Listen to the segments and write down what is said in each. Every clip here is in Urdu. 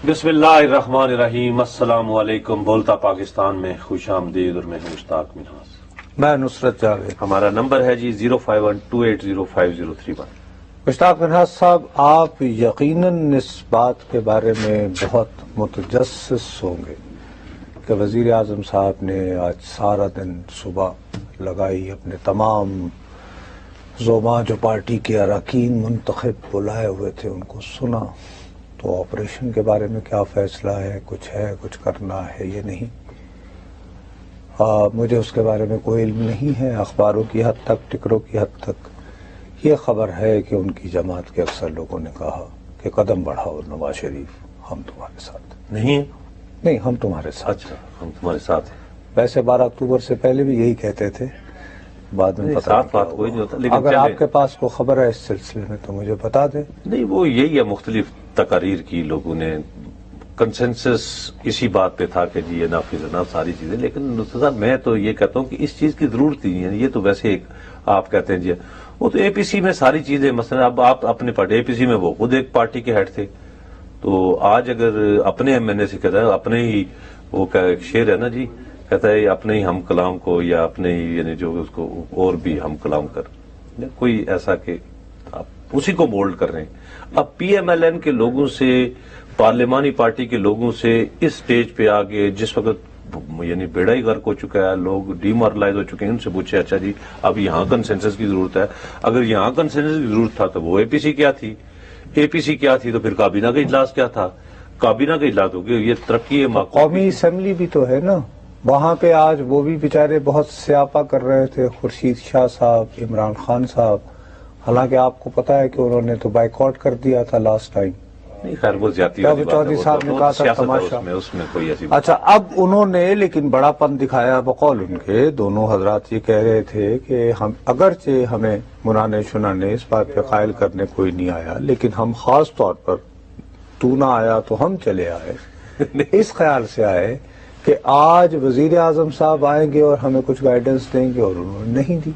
بسم اللہ الرحمن الرحیم، السلام علیکم۔ بولتا پاکستان میں خوش آمدید، اور میں ہوں مشتاق منہاس۔ میں نصرت جاوید۔ ہمارا نمبر ہے جی 05128050031۔ مشتاق منہاس صاحب، آپ یقیناً اس بات کے بارے میں بہت متجسس ہوں گے کہ وزیر اعظم صاحب نے آج سارا دن صبح لگائی، اپنے تمام زعماء جو پارٹی کے اراکین منتخب بلائے ہوئے تھے ان کو سنا، تو آپریشن کے بارے میں کیا فیصلہ ہے، کچھ کرنا ہے یہ نہیں۔ مجھے اس کے بارے میں کوئی علم نہیں ہے۔ اخباروں کی حد تک، ٹکروں کی حد تک یہ خبر ہے کہ ان کی جماعت کے اکثر لوگوں نے کہا کہ قدم بڑھاؤ نواز شریف، ہم تمہارے ساتھ نہیں، ہم تمہارے ساتھ۔ اچھا، ہم تمہارے ساتھ ہیں۔ ویسے 12 اکتوبر سے پہلے بھی یہی کہتے تھے، بعد میں پتہ ساتھ بات کوئی نہیں ہوتا، لیکن اگر آپ کے پاس کوئی خبر ہے اس سلسلے میں تو مجھے بتا دیں۔ نہیں، وہ یہی ہے، مختلف تقاریر کی، لوگوں نے کنسنسس اسی بات پہ تھا کہ جی یہ نافذ ہے نا ساری چیزیں، لیکن نصرت صاحب میں تو یہ کہتا ہوں کہ اس چیز کی ضرورت ہی نہیں ہے۔ یہ تو ویسے ایک آپ کہتے ہیں جی وہ تو اے پی سی میں ساری چیزیں، مثلا اب آپ اپنے پارٹی اے پی سی میں وہ خود ایک پارٹی کے ہیڈ تھے، تو آج اگر اپنے ایم این اے سے کہتا ہے، اپنے ہی وہ ایک شعر ہے نا جی، کہتا ہے اپنے ہی ہم کلام کو، یا اپنے ہی یعنی جو اس کو اور بھی ہم کلام کر، کوئی ایسا کہ آپ اسی کو مولڈ کر رہے ہیں۔ اب پی ایم ایل این کے لوگوں سے، پارلیمانی پارٹی کے لوگوں سے اس سٹیج پہ آگے جس وقت یعنی بیڑا ہی غرق ہو چکا ہے، لوگ ڈیمورلائز ہو چکے ہیں، ان سے پوچھے اچھا جی اب یہاں کنسنسس کی ضرورت ہے، اگر یہاں کنسنسس کی ضرورت تھا تو وہ اے پی سی کیا تھی، اے پی سی کیا تھی تو پھر کابینہ کا اجلاس کیا تھا، کابینہ کا اجلاس ہو گیا، یہ ترقی ہے۔ قومی اسمبلی بھی تو ہے نا، وہاں پہ آج وہ بھی بیچارے بہت سیاپا کر رہے تھے، خورشید شاہ صاحب، عمران خان صاحب، حالانکہ آپ کو پتا ہے کہ انہوں نے تو بائیکاٹ کر دیا تھا لاسٹ ٹائم۔ نہیں خیر وہ زیادتی والی بات ہے، چودھری صاحب نے کہا تھا تماشا، اس میں کوئی ایسی اچھا اب انہوں نے لیکن بڑا پن دکھایا۔ بقول ان کے دونوں حضرات یہ کہہ رہے تھے کہ ہم اگرچہ ہمیں منانے شنانے اس بات پہ قائل کرنے کوئی نہیں آیا، لیکن ہم خاص طور پر تو نہ آیا تو ہم چلے آئے، اس خیال سے آئے کہ آج وزیر اعظم صاحب آئیں گے اور ہمیں کچھ گائیڈنس دیں گے، اور انہوں نے نہیں دی۔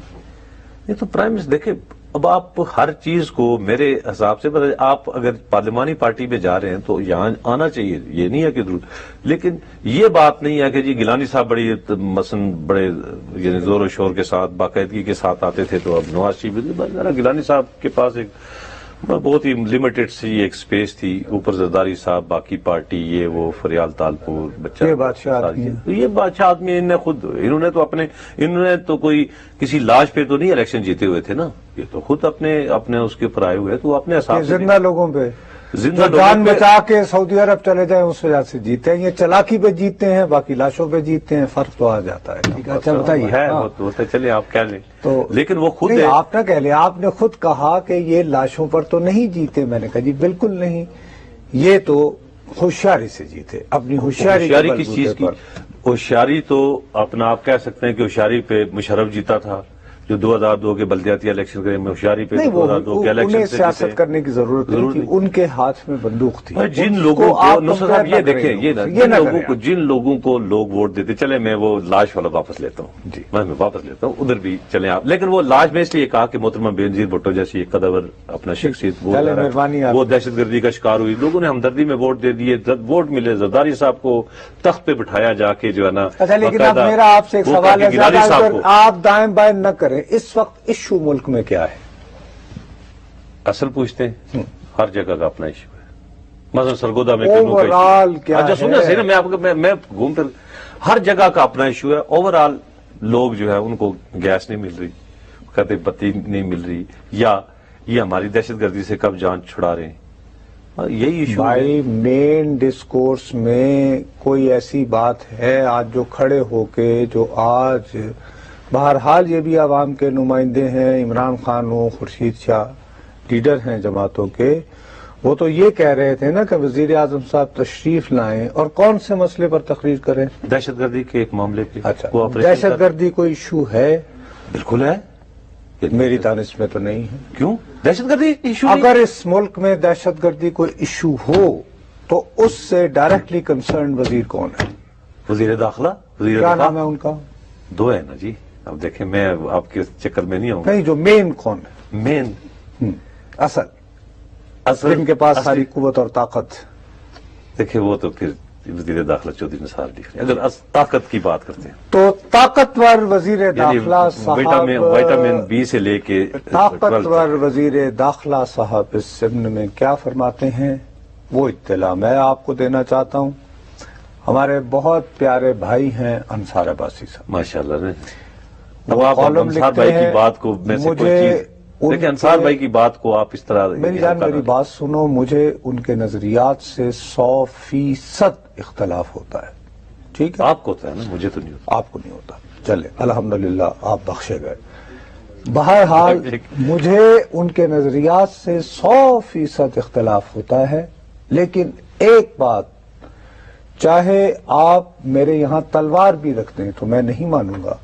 یہ تو پرائم منسٹر دیکھیں، اب آپ ہر چیز کو میرے حساب سے آپ اگر پارلیمانی پارٹی میں جا رہے ہیں تو یہاں آنا چاہیے، یہ نہیں ہے کہ ضرور، لیکن یہ بات نہیں ہے کہ جی گیلانی صاحب مثلا بڑے یعنی زور و شور کے ساتھ باقاعدگی کے ساتھ آتے تھے، تو اب نواز شریف گیلانی صاحب کے پاس ایک بہت ہی لمیٹڈ سی ایک سپیس تھی، اوپر زرداری صاحب، باقی پارٹی، یہ وہ فریال تالپور بچہ، یہ بادشاہ آدمی انہوں نے تو کوئی کسی لاش پہ تو نہیں الیکشن جیتے ہوئے تھے نا، یہ تو خود اپنے اس کے اوپر آئے ہوئے، تو اپنے حساب سے زندہ لوگوں پہ جو جان بچا کے سعودی عرب چلے جائیں اس وجہ سے جیتے ہیں، یہ چلاکی پہ جیتے ہیں، باقی لاشوں پہ جیتے ہیں، فرق تو آ جاتا ہے۔ اچھا بتائیے، چلے آپ کہہ لیں تو لیکن وہ خود آپ نہ کہہ لیں، آپ نے خود کہا کہ یہ لاشوں پر تو نہیں جیتے، میں نے کہا جی بالکل نہیں، یہ تو ہوشیاری سے جیتے، اپنی ہوشیاری کس چیز کی ہوشیاری؟ تو اپنا آپ کہہ سکتے ہیں کہ ہوشیاری پہ مشرف جیتا تھا، جو 2002 کے بلدیاتی الیکشن کے ہوشیاری پہ 2002 کے الیکشن سے سیاست کرنے کی ضرورت نہیں تھی، ان کے ہاتھ میں بندوق تھی۔ جن لوگوں کو یہ دیکھیں، جن لوگوں کو لوگ ووٹ دیتے، چلے میں وہ لاش والا واپس لیتا ہوں جی، میں واپس لیتا ہوں ادھر بھی چلیں آپ، لیکن وہ لاش میں اس لیے کہا کہ محترمہ بینظیر بھٹو جیسی ایک قدور اپنا شخصیت وہ دہشت گردی کا شکار ہوئی، لوگوں نے ہمدردی میں ووٹ دے دیے، ووٹ ملے، زرداری صاحب کو تخت پہ بٹھایا جا کے جو ہے نا۔ اچھا لیکن اب میرا آپ سے ایک سوال ہے، آپ دائیں بائیں نہ کریں، اس وقت ایشو ملک میں کیا ہے؟ اصل پوچھتے ہیں، ہر جگہ کا اپنا ایشو ہے، مثلا سرگودا میں اچھا سننا صحیح نا، میں گھوم پھر ہر جگہ کا اپنا ایشو ہے۔ اوور آل لوگ جو ہے ان کو گیس نہیں مل رہی، کہتے بتی نہیں مل رہی، یا یہ ہماری دہشت گردی سے کب جان چھڑا رہے ہیں، یہی ایشو بھائی مین ڈسکورس میں کوئی ایسی بات ہے آج جو کھڑے ہو کے، جو آج بہرحال یہ بھی عوام کے نمائندے ہیں، عمران خان ہو، خورشید شاہ لیڈر ہیں جماعتوں کے، وہ تو یہ کہہ رہے تھے نا کہ وزیر اعظم صاحب تشریف لائیں اور کون سے مسئلے پر تقریر کریں؟ دہشت گردی کے ایک معاملے پہ۔ اچھا دہشت گردی کوئی ایشو ہے؟ بالکل ہے، میری دانش میں تو نہیں ہے۔ کیوں دہشت گردی ایشو؟ اگر اس ملک میں دہشت گردی کوئی ایشو ہو تو اس سے ڈائریکٹلی کنسرن وزیر کون ہے؟ وزیر داخلہ، وزیر کیا نام ہے ان کا؟ دو ہے نا جی، اب دیکھیں میں آپ کے چکر میں نہیں آؤں گا۔ نہیں، جو مین کون ہے؟ مین اصل جن کے پاس ساری قوت اور طاقت، دیکھیں وہ تو پھر وزیر داخلہ چودھری نثار علی خان، اگر طاقت کی بات کرتے ہیں تو طاقتور وزیر داخلہ صاحب وٹامن بی سے لے کے طاقتور وزیر داخلہ صاحب اس ضمن میں کیا فرماتے ہیں وہ اطلاع میں آپ کو دینا چاہتا ہوں. ہمارے بہت پیارے بھائی ہیں انصار عباسی صاحب، ماشاء اللہ نے. اب آپ انصار بھائی کی بات کو میں سے کوئی چیز لیکن انصار بھائی کی بات کو آپ اس طرح میری جان میری بات سنو، مجھے ان کے نظریات سے 100% اختلاف ہوتا ہے. ٹھیک ہے، آپ کو ہوتا ہے نا، مجھے تو نہیں ہوتا. آپ کو نہیں ہوتا. چلے الحمدللہ آپ بخشے گئے. بہرحال مجھے ان کے نظریات سے 100% اختلاف ہوتا ہے، لیکن ایک بات، چاہے آپ میرے یہاں تلوار بھی رکھ دیں تو میں نہیں مانوں گا،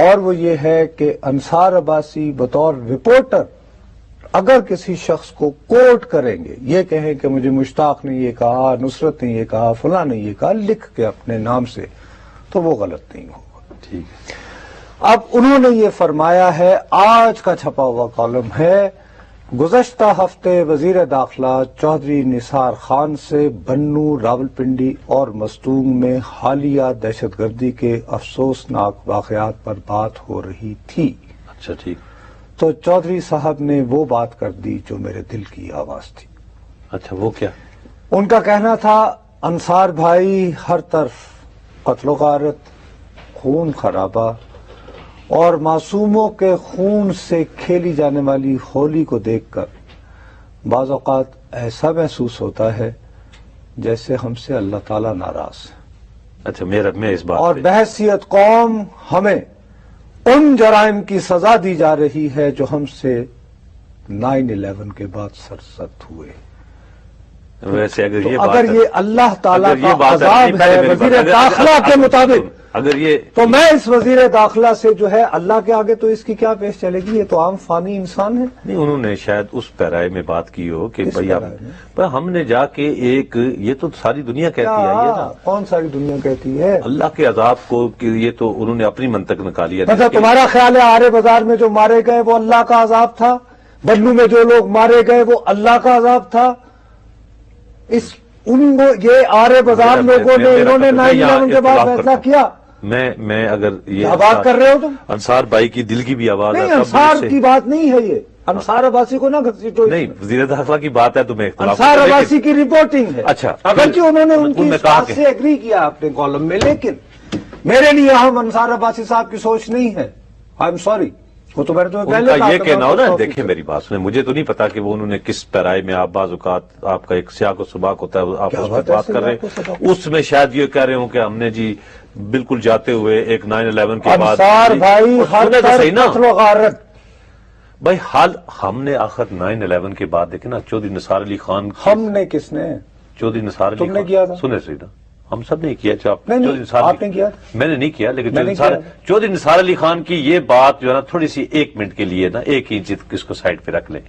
اور وہ یہ ہے کہ انصار عباسی بطور رپورٹر اگر کسی شخص کو کوٹ کریں گے، یہ کہیں کہ مجھے مشتاق نے یہ کہا، نصرت نے یہ کہا، فلاں نے یہ کہا، لکھ کے اپنے نام سے، تو وہ غلط نہیں ہوگا. ٹھیک ہے. اب انہوں نے یہ فرمایا ہے، آج کا چھپا ہوا کالم ہے، گزشتہ ہفتے وزیر داخلہ چودھری نثار خان سے بنو، راولپنڈی اور مستونگ میں حالیہ دہشت گردی کے افسوسناک واقعات پر بات ہو رہی تھی. اچھا ٹھیک. تو چودھری صاحب نے وہ بات کر دی جو میرے دل کی آواز تھی. اچھا وہ کیا؟ ان کا کہنا تھا انصار بھائی، ہر طرف قتل و غارت، خون خرابہ اور معصوموں کے خون سے کھیلی جانے والی ہولی کو دیکھ کر بعض اوقات ایسا محسوس ہوتا ہے جیسے ہم سے اللہ تعالیٰ ناراض ہے. اچھا میں اس بات اور پہ بحیثیت قوم ہمیں ان جرائم کی سزا دی جا رہی ہے جو ہم سے 9/11 کے بعد سرزد ہوئے. ویسے اگر یہ اگر یہ اللہ تعالیٰ کا عذاب ہے وزیر داخلہ کے مطابق، اگر یہ تو میں اس وزیر داخلہ سے جو ہے اللہ کے آگے تو اس کی کیا پیش چلے گی؟ یہ تو عام فانی انسان ہے. نہیں، انہوں نے شاید اس پیرائے میں بات کی ہو کہ کس بھائی پیرائے میں؟ ہم نے جا کے ایک، یہ تو ساری دنیا کہتی ہے یہ نا، کون ساری دنیا کہتی ہے اللہ کے عذاب کو، کہ یہ تو انہوں نے اپنی منطق نکالی ہے. مطلب تمہارا خیال ہے آرے بازار میں جو مارے گئے وہ اللہ کا عذاب تھا؟ بنو میں جو لوگ مارے گئے وہ اللہ کا عذاب تھا؟ یہ آرے بازار لوگوں نے، انہوں نے 9/11 کے بعد فیصلہ کیا. میں اگر یہ کیا بات کر رہے ہو تم؟ انصار بھائی کی دل کی بھی آواز نہیں، ہے. انصار کی بات نہیں ہے یہ، انصار عباسی کو نہ گھسیٹو. نہیں، وزیر داخلہ کی بات ہے تو میں اختلاف انصار کرتا ہوں، عباسی کی رپورٹنگ ہے. اچھا، اگرچہ انہوں نے ان کی میں اس کہا بات کہ سے ایگری کیا اپنے کالم میں، لیکن میرے لیے ہم انصار عباسی صاحب کی سوچ نہیں ہے. I am sorry. وہ تو میں نے تمہیں ان پہلے کا یہ کہا کہنا ہو نا، تھا. دیکھیں میری بات سنیں، مجھے تو نہیں پتا کہ وہ انہوں نے کس پیرائے میں، آپ بعض اوقات آپ کا ایک سیاق و سباق ہوتا ہے، آپ کیا اس بات پہ ہے بات کر رہے سیاق و سباق؟ ہیں، اس میں شاید یہ کہہ رہے ہوں کہ ہم نے جی بالکل جاتے ہوئے ایک 9/11 کے بعد انصار بھائی ہر سنیں تو طرف صحیح نا قتل و غارت. بھائی، حال ہم نے آخر 9/11 کے بعد دیکھیں نا، چودھری نثار علی خان، ہم نے کس نے؟ چودھری نثار علی تم نے خان کیا تھا؟ سنے صحیح نا، ہم سب نے کیا. نہیں، آپ نے کیا؟ میں نے نہیں کیا، لیکن میں نے چودھری نثار علی خان کی یہ بات جو ہے نا، تھوڑی سی 1 منٹ کے لیے نا، 1 انچ اس کو سائڈ پہ رکھ لیں.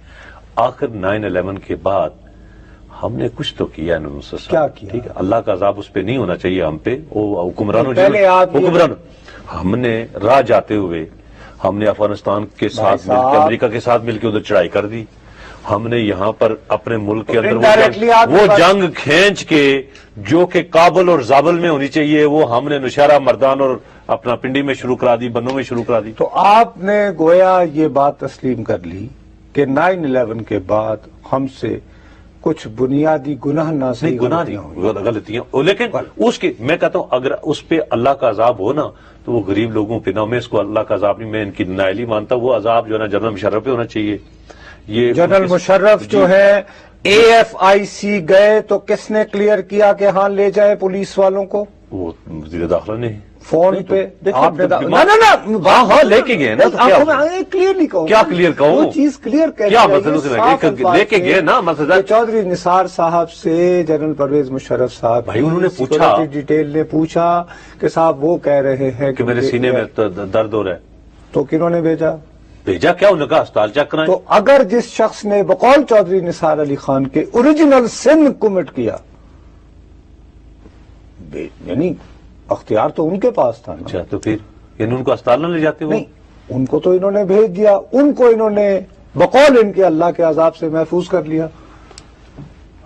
آخر 9/11 کے بعد ہم نے کچھ تو کیا انہوں نے. کیا کیا؟ ٹھیک ہے، اللہ کا عذاب اس پہ نہیں ہونا چاہیے ہم پہ، وہ حکمرانوں پہلے آپ ہم نے راہ جاتے ہوئے ہم نے افغانستان کے ساتھ مل کے، امریکہ کے ساتھ مل کے ادھر چڑھائی کر دی. ہم نے یہاں پر اپنے ملک کے اندر وہ جنگ کھینچ کے جو کہ کابل اور زابل میں ہونی چاہیے، وہ ہم نے نوشہرہ، مردان اور اپنا پنڈی میں شروع کرا دی، بنوں میں شروع کرا دی. تو آپ نے گویا یہ بات تسلیم کر لی کہ 9/11 کے بعد ہم سے کچھ بنیادی گناہ نہ نہیں، گناہ نہیں، غلطیاں، لیکن اس کی میں کہتا ہوں اگر اس پہ اللہ کا عذاب ہو نا تو وہ غریب لوگوں پہ نہ. میں اس کو اللہ کا عذاب نہیں، میں ان کی نائلی مانتا. وہ عذاب جو ہے نا جنرل مشرف پہ ہونا چاہیے. یہ جنرل مشرف جو ہے AFIC گئے تو کس نے کلیئر کیا کہ ہاں لے جائے پولیس والوں کو؟ وہ وزیر داخلہ نے فون پہ آپ نے ہاں لے کے گئے نا. کلیئرلی کہوں، کیا کلیئر کہوں؟ وہ چیز کلیئر کیا مطلب لے کے گئے نا؟ مطلب چودھری نثار صاحب سے جنرل پرویز مشرف صاحب بھائی انہوں نے پوچھا، ڈیٹیل نے پوچھا کہ صاحب وہ کہہ رہے ہیں کہ میرے سینے میں درد ہو رہا ہے. تو کنہوں نے بھیجا کیا انہوں نے کہا اسپتال چیک کرائیں. تو اگر جس شخص نے بقول چودھری نثار علی خان کے اوریجنل سن کمٹ کیا، یعنی اختیار تو ان کے پاس تھا. اچھا تو پھر یعنی ان کو اسپتال نہ لے جاتے؟ نہیں، ان کو تو انہوں نے بھیج دیا، ان کو انہوں نے بقول ان کے اللہ کے عذاب سے محفوظ کر لیا.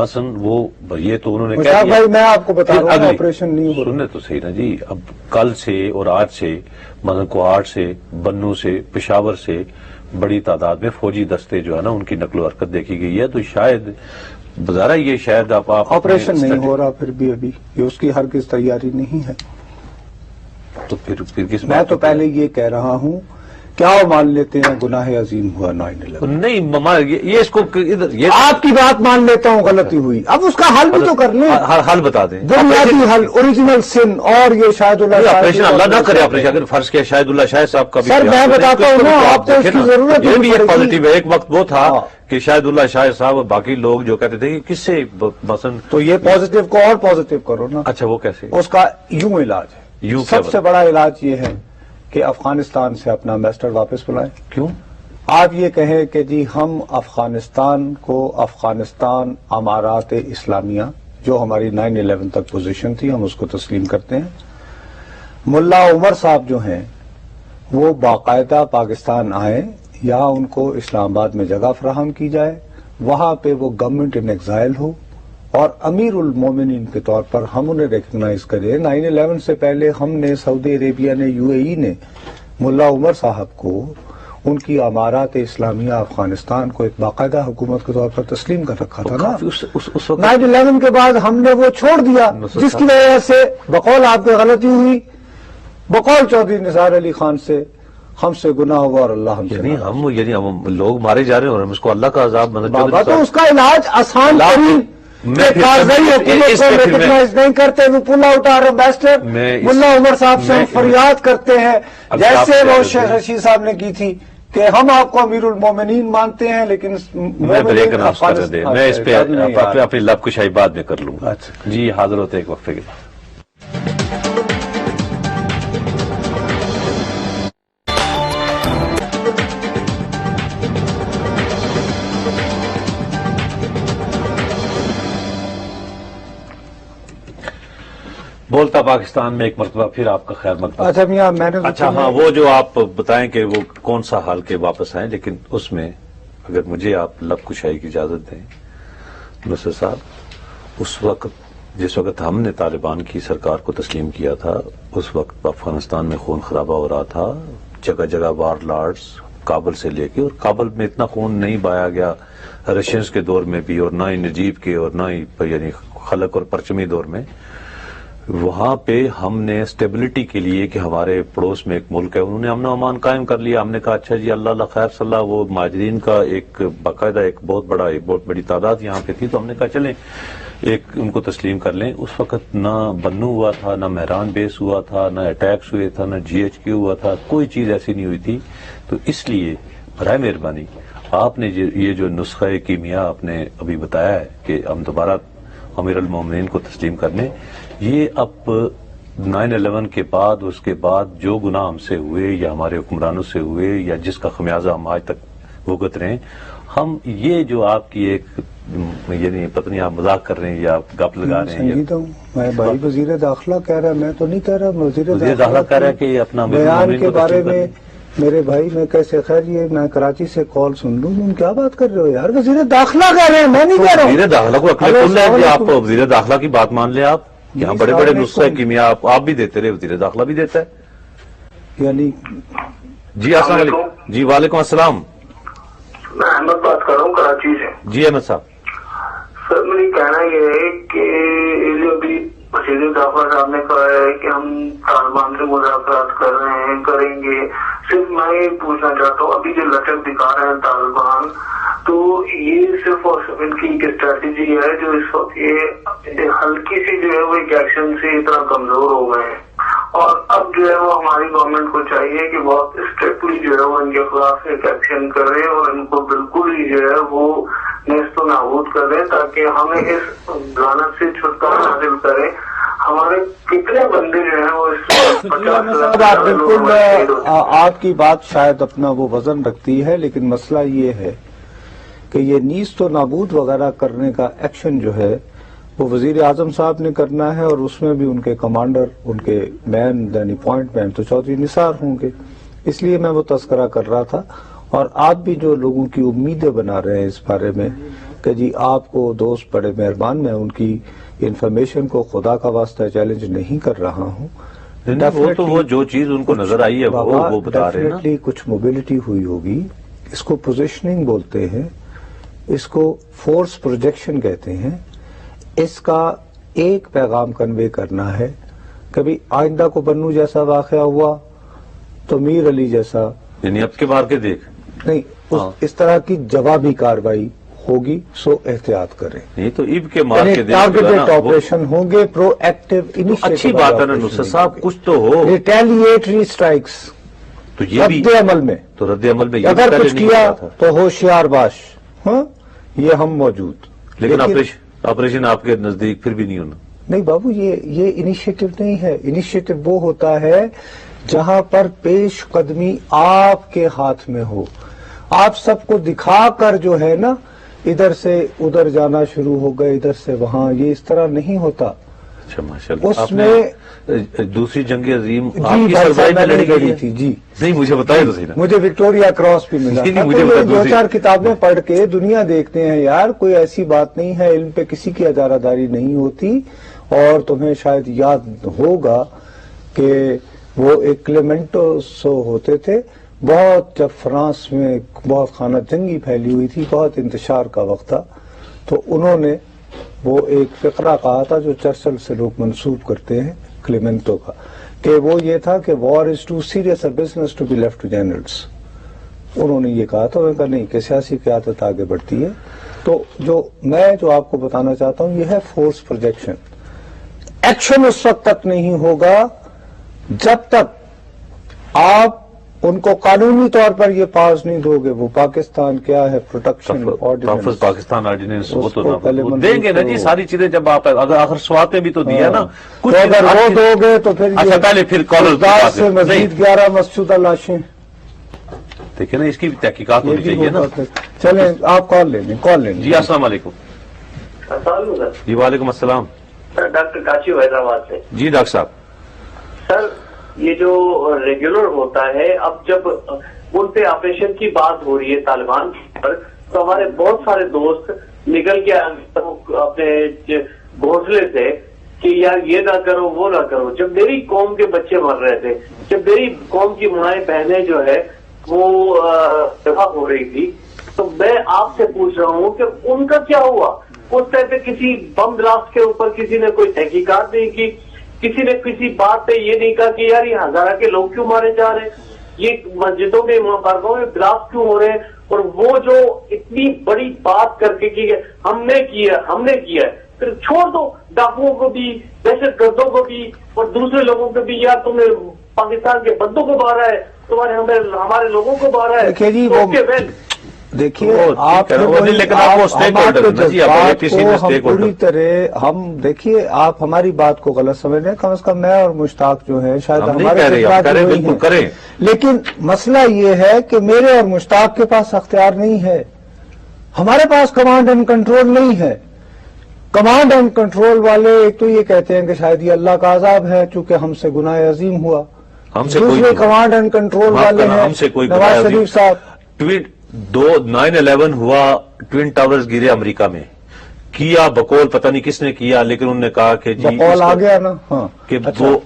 مثلا وہ یہ تو انہوں نے کہہ مشتاق دیا. بھائی میں آپ کو بتا پھر رہا ہوں اگلی- آپریشن نہیں ہو رہا. سننے تو صحیح نا جی. اب کل سے اور آج سے مثلا کوہاٹ سے، بنوں سے، پشاور سے بڑی تعداد میں فوجی دستے جو ہے نا ان کی نقل و حرکت دیکھی گئی ہے. تو شاید بظاہر یہ شاید آپ آپریشن نہیں ہو رہا پھر بھی ابھی یہ اس کی ہرگز تیاری نہیں ہے. تو پھر کس میں بات تو پہ- پہلے یہ کہہ رہا ہوں کیا وہ مان لیتے ہیں گناہ عظیم ہوا 9/11؟ نہیں ماما یہ اس کو ادھر یہ آپ کی بات مان لیتا ہوں غلطی ہوئی، اب اس کا حل بھی تو کر لیں. حل بتا دیں. بنیادی حل اوریجنل سن اور یہ شاہد اللہ شاہد آپریشن اللہ نہ کرے. آپریشن اگر فرض کیا شاہد اللہ شاہ صاحب کا بھی سر، میں بتاتا ہوں نا، آپ کو اس کی ضرورت یہ بھی نہیں ایک پڑے گی. پازیٹیو ہے. ایک وقت وہ تھا ہاں. کہ شاہد اللہ شاہ صاحب اور باقی لوگ جو کہتے تھے کہ کس سے مثلا تو یہ پازیٹیو کو اور پازیٹیو کرو نا. اچھا وہ کیسے اس کا یوں علاج ہے. یوں کیا سب سے بڑا علاج یہ ہے کہ افغانستان سے اپنا امبیسڈر واپس بلائیں. کیوں؟ آپ یہ کہیں کہ جی ہم افغانستان کو افغانستان امارات اسلامیہ جو ہماری 9/11 تک پوزیشن تھی ہم اس کو تسلیم کرتے ہیں. ملا عمر صاحب جو ہیں وہ باقاعدہ پاکستان آئیں یا ان کو اسلام آباد میں جگہ فراہم کی جائے، وہاں پہ وہ گورنمنٹ ان ایگزائل ہو اور امیر المومنین کے طور پر ہم انہیں ریکگنائز کریں. 9/11 سے پہلے ہم نے سعودی عربیہ نے UAE نے ملا عمر صاحب کو ان کی امارات اسلامیہ افغانستان کو ایک باقاعدہ حکومت کے طور پر تسلیم کر رکھا تھا نا. اس وقت 9/11 کے بعد ہم نے وہ چھوڑ دیا جس کی وجہ سے بقول آپ کی غلطی ہوئی، بقول چودھری نثار علی خان سے ہم سے گناہ ہوا اور اللہ ہم سے یعنی ناراض. ہم لوگ مارے جا رہے ہیں اور ہم اس کو اللہ کا عذاب بابا تو اس کا علاج آسان ترین کارروائی حکومت کو ریکگنائز نہیں کرتے وہ پل آؤٹ آر امبیسڈر. ملا عمر صاحب سے ہم فریاد کرتے ہیں جیسے وہ شیخ رشید صاحب نے کی تھی کہ ہم آپ کو امیر المومنین مانتے ہیں لیکن میں بریک اناؤنس کر دیں. میں اس پہ اپنی لب کشائی بعد میں کر لوں گا. جی حاضر ہوتے ایک وقفے کے بعد. بولتا پاکستان میں ایک مرتبہ پھر آپ کا خیر مقدم. اچھا میاں میں نے اچھا ہاں وہ جو آپ بتائیں کہ وہ کون سا حال کے واپس آئیں، لیکن اس میں اگر مجھے آپ لب کشائی کی اجازت دیں نصر صاحب، اس وقت جس وقت ہم نے طالبان کی سرکار کو تسلیم کیا تھا اس وقت افغانستان میں خون خرابہ ہو رہا تھا. جگہ جگہ وار لارڈز کابل سے لے کے، اور کابل میں اتنا خون نہیں بہایا گیا رشینز کے دور میں بھی اور نہ ہی نجیب کے اور نہ ہی یعنی خلق اور پرچمی دور میں. وہاں پہ ہم نے اسٹیبلٹی کے لیے کہ ہمارے پڑوس میں ایک ملک ہے انہوں نے امن و امان قائم کر لیا. ہم نے کہا اچھا جی اللہ خیر صلی اللہ. وہ مہاجرین کا ایک باقاعدہ ایک بہت بڑی تعداد یہاں پہ تھی تو ہم نے کہا چلیں ایک ان کو تسلیم کر لیں. اس وقت نہ بنو ہوا تھا، نہ مہران بیس ہوا تھا، نہ اٹیکس ہوئے تھا، نہ GHQ ہوا تھا، کوئی چیز ایسی نہیں ہوئی تھی. تو اس لیے برائے مہربانی آپ نے یہ جو نسخہ کیمیا آپ نے ابھی بتایا ہے کہ ہم دوبارہ امیر المومنین کو تسلیم کرنے، یہ اب 9/11 کے بعد اس کے بعد جو گناہ ہم سے ہوئے یا ہمارے حکمرانوں سے ہوئے یا جس کا خمیازہ ہم آج تک بھگت رہے ہیں، ہم یہ جو آپ کی ایک یعنی پتہ نہیں آپ مذاق کر رہے ہیں یا گپ لگا رہے ہیں. سنجیدہ ہوں میں بھائی وزیر داخلہ کہہ رہا میں تو نہیں کہہ رہا. وزیر داخلہ کہہ رہا ہے کہ اپنا بیان کے بارے میں میرے بھائی میں کیسے خیر یہ میں کراچی سے کال سن لوں تم کیا بات کر رہے ہو یار. وزیر داخلہ کہہ رہے ہیں میں نہیں کہہ رہا ہوں. وزیر داخلہ کو اکلے کھل رہے ہیں. آپ وزیر داخلہ کی بات مان لیں. آپ یہاں بڑے بڑے نسخہ کیمیا آپ بھی دیتے رہے، وزیر داخلہ بھی دیتا ہے. یعنی جی السلام علیکم. جی وعلیکم السلام. میں احمد بات کر رہا ہوں کراچی سے. جی احمد صاحب. سر میری کہنا یہ ہے کہ جو ابھی وزیر داخلہ صاحب نے کہا ہے کہ ہم طالبان سے مذاکرات کر رہے ہیں کریں گے، صرف میں یہ پوچھنا چاہتا ہوں ابھی جو لچک دکھا رہے ہیں طالبان تو یہ صرف اور صرف ان کی ایک اسٹریٹجی ہے جو اس وقت یہ ہلکی سی جو ہے وہ ایک ایکشن سے اتنا کمزور ہو گئے ہیں اور اب جو ہے وہ ہماری گورنمنٹ کو چاہیے کہ بہت اسٹرکٹلی جو ہے وہ ان کے خلاف ایک ایکشن کرے اور ان کو بالکل ہی جو ہے وہ نیست و نابود کر دیں تاکہ ہمیں اس لعنت سے چھٹکارا حاصل کرے. ہمارے کتنے بندے جو ہیں وہ اس 50,000 بالکل آپ کی بات شاید اپنا وہ وزن رکھتی ہے لیکن مسئلہ یہ ہے کہ یہ نیست و نابود وغیرہ کرنے کا ایکشن جو ہے وہ وزیر اعظم صاحب نے کرنا ہے اور اس میں بھی ان کے کمانڈر ان کے مین یعنی پوائنٹ مین تو چودھری نثار ہوں گے. اس لیے میں وہ تذکرہ کر رہا تھا اور آپ بھی جو لوگوں کی امیدیں بنا رہے ہیں اس بارے میں کہ جی آپ کو دوست بڑے مہربان، میں ان کی انفارمیشن کو خدا کا واسطہ چیلنج نہیں کر رہا ہوں. وہ تو وہ جو چیز ان کو نظر آئی ہے وہ بتا رہے ہیں نا. کچھ موبلٹی ہوئی ہوگی، اس کو پوزیشننگ بولتے ہیں، اس کو فورس پروجیکشن کہتے ہیں. اس کا ایک پیغام کنوے کرنا ہے. کبھی آئندہ کو بنو جیسا واقعہ ہوا تو میر علی جیسا، یعنی اب کے بار کے دیکھ نہیں اس طرح کی جوابی کارروائی ہوگی، سو احتیاط کریں. نہیں تو اب کے مار کے ٹارگیٹڈ آپریشن ہوں گے، پرو ایکٹیو انیشیٹو. اچھی بات ہے نا نصرت صاحب، کچھ تو ہو. ریٹیلیٹری اسٹرائکس تو یہ بھی رد عمل میں، تو رد عمل میں اگر کچھ کیا تو ہوشیار باش. ہاں یہ ہم موجود. لیکن آپریشن آپ کے نزدیک پھر بھی نہیں ہونا. نہیں بابو، یہ انیشیٹو نہیں ہے. انیشیٹو وہ ہوتا ہے جہاں پر پیش قدمی آپ کے ہاتھ میں ہو. آپ سب کو دکھا کر جو ہے نا ادھر سے ادھر جانا شروع ہو گئے، ادھر سے وہاں، یہ اس طرح نہیں ہوتا. اچھا ماشاءاللہ. اس میں دوسری جنگ عظیم جی آپ کی بھائی سربراہی صاحب میں میں لڑی لڑی تھی. جی نہیں مجھے بتائے تو صحیح نا. مجھے وکٹوریا کراس بھی ملا. نہیں، مجھے بتا دو دوسری. چار کتابیں پڑھ کے دنیا دیکھتے ہیں یار، کوئی ایسی بات نہیں ہے. علم پہ کسی کی اجارہ داری نہیں ہوتی. اور تمہیں شاید یاد ہوگا کہ وہ ایک کلیمنٹوسو ہوتے تھے، بہت جب فرانس میں بہت خانہ جنگی پھیلی ہوئی تھی، بہت انتشار کا وقت تھا، تو انہوں نے وہ ایک فقرہ کہا تھا جو چرچل سے لوگ منسوب کرتے ہیں کلیمنٹو کا، کہ وہ یہ تھا کہ war is too serious a business to be left to generals. انہوں نے یہ کہا تھا. انہوں نے کہا نہیں کہ سیاسی قیادت آگے بڑھتی ہے. تو جو آپ کو بتانا چاہتا ہوں یہ ہے فورس پروجیکشن. ایکشن اس وقت تک نہیں ہوگا جب تک آپ ان کو قانونی طور پر یہ پاس نہیں دو گے. وہ پاکستان کیا ہے پروٹیکشن تحفظ پاکستان آرڈیننس وہ تو پہلے وہ دیں گے نا جی. ساری چیزیں جب آپ اگر آخر سوات میں بھی تو دیا نا کچھ. اگر وہ دو گے تو پھر اچھا پہلے پھر داعش سے مزید 11 مسجودہ لاشیں. دیکھیں نا اس کی بھی تحقیقات ہونی چاہیے نا. چلیں آپ کال لے لیں. جی السلام علیکم. جی وعلیکم السلام. سر ڈاکٹر کاشی حیدرآباد سے. جی ڈاکٹر صاحب. سر یہ جو ریگولر ہوتا ہے، اب جب ان پہ آپریشن کی بات ہو رہی ہے طالبان پر، تو ہمارے بہت سارے دوست نکل کے اپنے گھونسلے سے کہ یار یہ نہ کرو وہ نہ کرو. جب میری قوم کے بچے مر رہے تھے، جب میری قوم کی مائیں بہنیں جو ہے وہ دفاع ہو رہی تھی، تو میں آپ سے پوچھ رہا ہوں کہ ان کا کیا ہوا؟ اس ٹائم پہ کسی بم بلاسٹ کے اوپر کسی نے کوئی تحقیقات نہیں کی، کسی نے کسی بات پہ یہ نہیں کہا کہ یار یہ ہزارہ کے لوگ کیوں مارے جا رہے ہیں، یہ مسجدوں میں مبارکوں میں بلاسٹ کیوں ہو رہے ہیں. اور وہ جو اتنی بڑی بات کر کے کی ہم نے کیا ہے، پھر چھوڑ دو ڈاکوؤں کو بھی، دہشت گردوں کو بھی، اور دوسرے لوگوں کو بھی. یار تم نے پاکستان کے بندوں کو مارا ہے، ہمارے لوگوں کو مارا ہے. دیکھیے آپ پوری طرح ہم دیکھیے آپ ہماری بات کو غلط سمجھ رہے ہیں. کم از کم میں اور مشتاق جو ہے شاید ہمارے کریں، لیکن مسئلہ یہ ہے کہ میرے اور مشتاق کے پاس اختیار نہیں ہے. ہمارے پاس کمانڈ اینڈ کنٹرول نہیں ہے. کمانڈ اینڈ کنٹرول والے ایک تو یہ کہتے ہیں کہ شاید یہ اللہ کا عذاب ہے چونکہ ہم سے گناہ عظیم ہوا. دوسرے کمانڈ اینڈ کنٹرول والے ہیں نواز شریف صاحب. 9/11 ہوا، ٹوین ٹاورز گرے امریکہ میں، کیا بقول پتہ نہیں کس نے کیا، لیکن انہوں نے کہا کہ جی بقول آ گیا نا. ہاں کہ وہ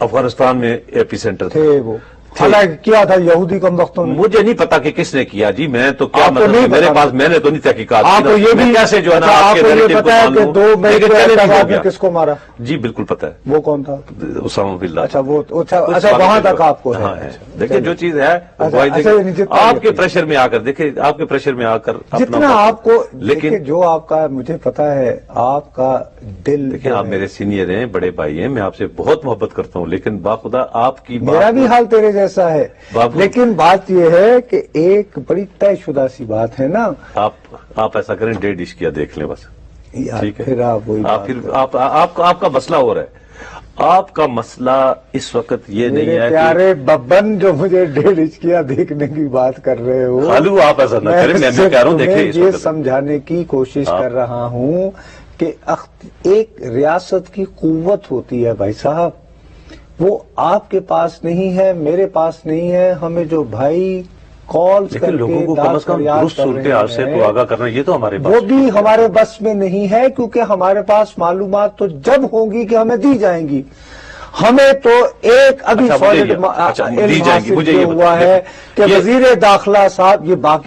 افغانستان میں ایپی سینٹر تھے. وہ حالانکہ کیا تھا یہودی کم وقتوں میں. مجھے نہیں پتا کہ کس نے کیا جی. میں تو کیا مطلب میرے پاس میں نے تو نہیں تحقیقات کی. کیسے جو ہے نا آپ کے نیریٹو کو مان لوں. 2 مئی کو کس کو مارا؟ جی بالکل پتا ہے. وہ کون تھا؟ Osama bin Laden. اچھا وہ اچھا وہاں تک آپ کو ہے. دیکھیں جو چیز ہے آپ کے پریشر میں آ کر دیکھیں، آپ کے پریشر میں آ کر جتنا آپ کو، لیکن جو آپ کا مجھے پتا ہے آپ کا دل. دیکھیں آپ میرے سینئر ہیں، بڑے بھائی ہیں، میں آپ سے بہت محبت کرتا ہوں، لیکن باخدا آپ کی میرا بھی حال تیرے جیسا ہے. لیکن بات یہ ہے کہ ایک بڑی طے شدہ سی بات ہے نا. آپ ایسا کریں 1.5 ڈش کیا دیکھ لیں بس. ٹھیک ہے پھر آپ کا مسئلہ ہو رہا ہے. آپ کا مسئلہ اس وقت یہ نہیں ہے پیارے ببن جو مجھے 1.5 ڈش کیا دیکھنے کی بات کر رہے ہو. خالو آپ ایسا نہ کریں. میں کہہ رہا ہوں دیکھیں یہ سمجھانے کی کوشش کر رہا ہوں کہ ایک ریاست کی قوت ہوتی ہے بھائی صاحب، وہ آپ کے پاس نہیں ہے، میرے پاس نہیں ہے. ہمیں جو بھائی کالز لیکن کر لوگوں کو کے کم از کم درست صورتحال سے تو آگاہ کرنا یہ تو ہمارے وہ پاس بھی ہمارے بس میں نہیں ہے، کیونکہ ہمارے پاس معلومات تو جب ہوں گی کہ ہمیں دی جائیں گی. ہمیں تو ایک ابھی اچھا، سالڈ دی علم جائیں گی. حاصل مجھے جو یہ ہوا بتائیں. ہے کہ یہ- وزیر داخلہ صاحب، یہ باقی